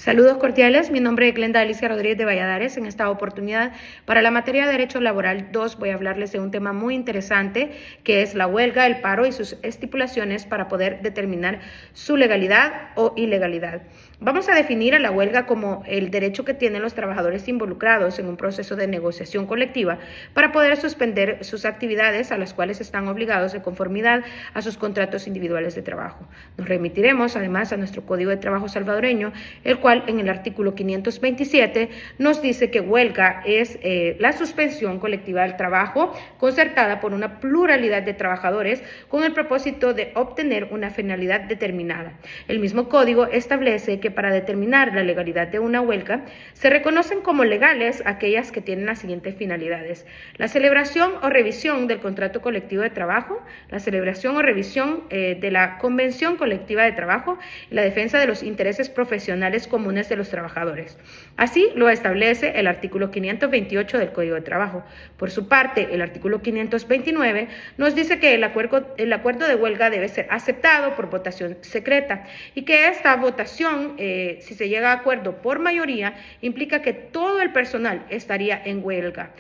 Saludos cordiales, mi nombre es Glenda Alicia Rodríguez de Valladares. En esta oportunidad, para la materia de Derecho Laboral 2, voy a hablarles de un tema muy interesante, que es la huelga, el paro y sus estipulaciones para poder determinar su legalidad o ilegalidad. Vamos a definir a la huelga como el derecho que tienen los trabajadores involucrados en un proceso de negociación colectiva para poder suspender sus actividades a las cuales están obligados de conformidad a sus contratos individuales de trabajo. Nos remitiremos además a nuestro Código de Trabajo salvadoreño, el cual en el artículo 527 nos dice que huelga es la suspensión colectiva del trabajo concertada por una pluralidad de trabajadores con el propósito de obtener una finalidad determinada. El mismo código establece que para determinar la legalidad de una huelga se reconocen como legales aquellas que tienen las siguientes finalidades: la celebración o revisión del contrato colectivo de trabajo, la celebración o revisión de la convención colectiva de trabajo y la defensa de los intereses profesionales comunes de los trabajadores. Así lo establece el artículo 528 del Código de Trabajo. Por su parte, el artículo 529 nos dice que el acuerdo de huelga debe ser aceptado por votación secreta y que esta votación, si se llega a acuerdo por mayoría, implica que todo el personal estaría en huelga.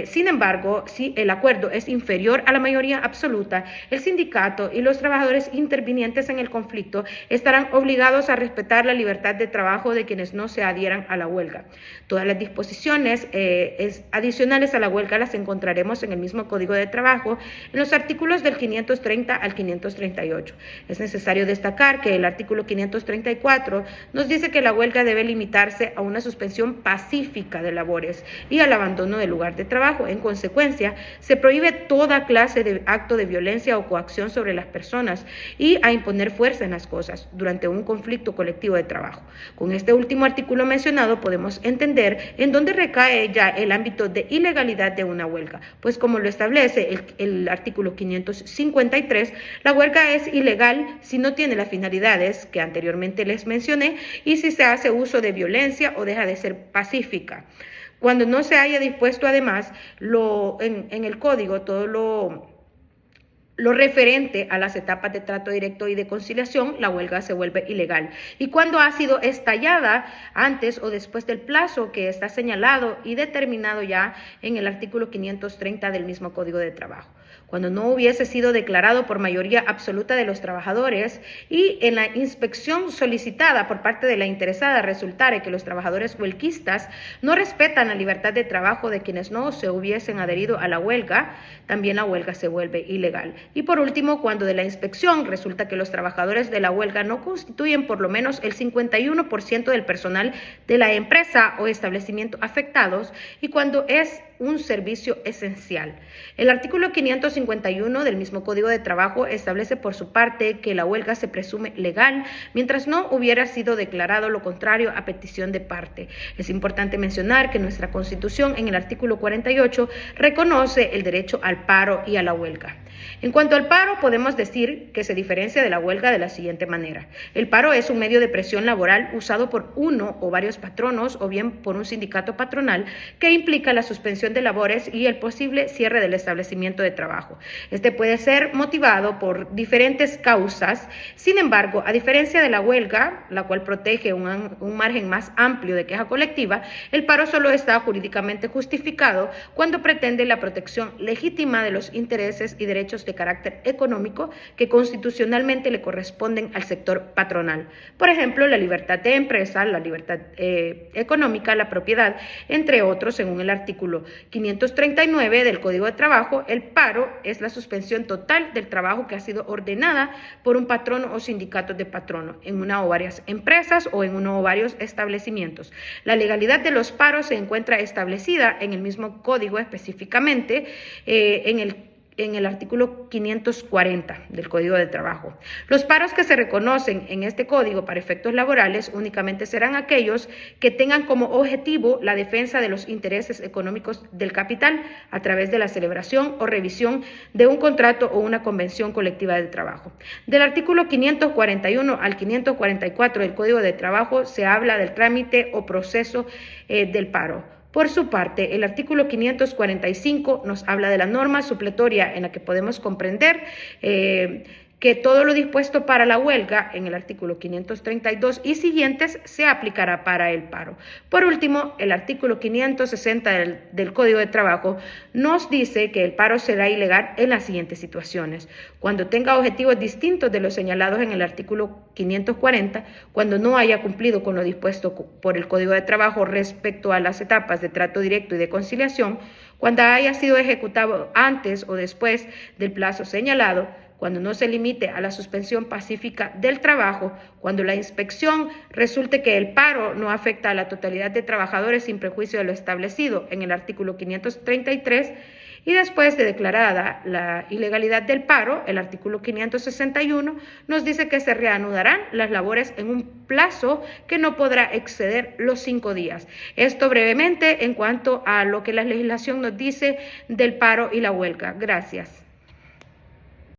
Sin embargo, si el acuerdo es inferior a la mayoría absoluta, el sindicato y los trabajadores intervinientes en el conflicto estarán obligados a respetar la libertad de trabajo de quienes no se adhieran a la huelga. Todas las disposiciones adicionales a la huelga las encontraremos en el mismo Código de Trabajo, en los artículos del 530 al 538. Es necesario destacar que el artículo 534 nos dice que la huelga debe limitarse a una suspensión pacífica de labores y al abandono del lugar de trabajo. En consecuencia, se prohíbe toda clase de acto de violencia o coacción sobre las personas y a imponer fuerza en las cosas durante un conflicto colectivo de trabajo. Con este último artículo mencionado podemos entender en dónde recae ya el ámbito de ilegalidad de una huelga, pues como lo establece el artículo 553, la huelga es ilegal si no tiene las finalidades que anteriormente les mencioné y si se hace uso de violencia o deja de ser pacífica. Cuando no se haya dispuesto además en el código todo lo referente a las etapas de trato directo y de conciliación, la huelga se vuelve ilegal. Y cuando ha sido estallada antes o después del plazo que está señalado y determinado ya en el artículo 530 del mismo Código de Trabajo. Cuando no hubiese sido declarado por mayoría absoluta de los trabajadores y en la inspección solicitada por parte de la interesada resultare que los trabajadores huelguistas no respetan la libertad de trabajo de quienes no se hubiesen adherido a la huelga, también la huelga se vuelve ilegal. Y por último, cuando de la inspección resulta que los trabajadores de la huelga no constituyen por lo menos el 51% del personal de la empresa o establecimiento afectados y cuando es un servicio esencial. El artículo 551 del mismo Código de Trabajo establece por su parte que la huelga se presume legal mientras no hubiera sido declarado lo contrario a petición de parte. Es importante mencionar que nuestra Constitución en el artículo 48 reconoce el derecho al paro y a la huelga. En cuanto al paro, podemos decir que se diferencia de la huelga de la siguiente manera. El paro es un medio de presión laboral usado por uno o varios patronos o bien por un sindicato patronal que implica la suspensión de labores y el posible cierre del establecimiento de trabajo. Este puede ser motivado por diferentes causas. Sin embargo, a diferencia de la huelga, la cual protege un margen más amplio de queja colectiva, el paro solo está jurídicamente justificado cuando pretende la protección legítima de los intereses y derechos de carácter económico que constitucionalmente le corresponden al sector patronal. Por ejemplo, la libertad de empresa, la libertad económica, la propiedad, entre otros. Según el artículo 539 del Código de Trabajo, el paro es la suspensión total del trabajo que ha sido ordenada por un patrono o sindicato de patrono en una o varias empresas o en uno o varios establecimientos. La legalidad de los paros se encuentra establecida en el mismo código, específicamente en el artículo 540 del Código de Trabajo. Los paros que se reconocen en este código para efectos laborales únicamente serán aquellos que tengan como objetivo la defensa de los intereses económicos del capital a través de la celebración o revisión de un contrato o una convención colectiva de trabajo. Del artículo 541 al 544 del Código de Trabajo se habla del trámite o proceso del paro. Por su parte, el artículo 545 nos habla de la norma supletoria en la que podemos comprender que todo lo dispuesto para la huelga en el artículo 532 y siguientes se aplicará para el paro. Por último, el artículo 560 del Código de Trabajo nos dice que el paro será ilegal en las siguientes situaciones: cuando tenga objetivos distintos de los señalados en el artículo 540, cuando no haya cumplido con lo dispuesto por el Código de Trabajo respecto a las etapas de trato directo y de conciliación, cuando haya sido ejecutado antes o después del plazo señalado, cuando no se limite a la suspensión pacífica del trabajo, cuando la inspección resulte que el paro no afecta a la totalidad de trabajadores sin prejuicio de lo establecido en el artículo 533, y después de declarada la ilegalidad del paro, el artículo 561 nos dice que se reanudarán las labores en un plazo que no podrá exceder los 5 días. Esto brevemente en cuanto a lo que la legislación nos dice del paro y la huelga. Gracias.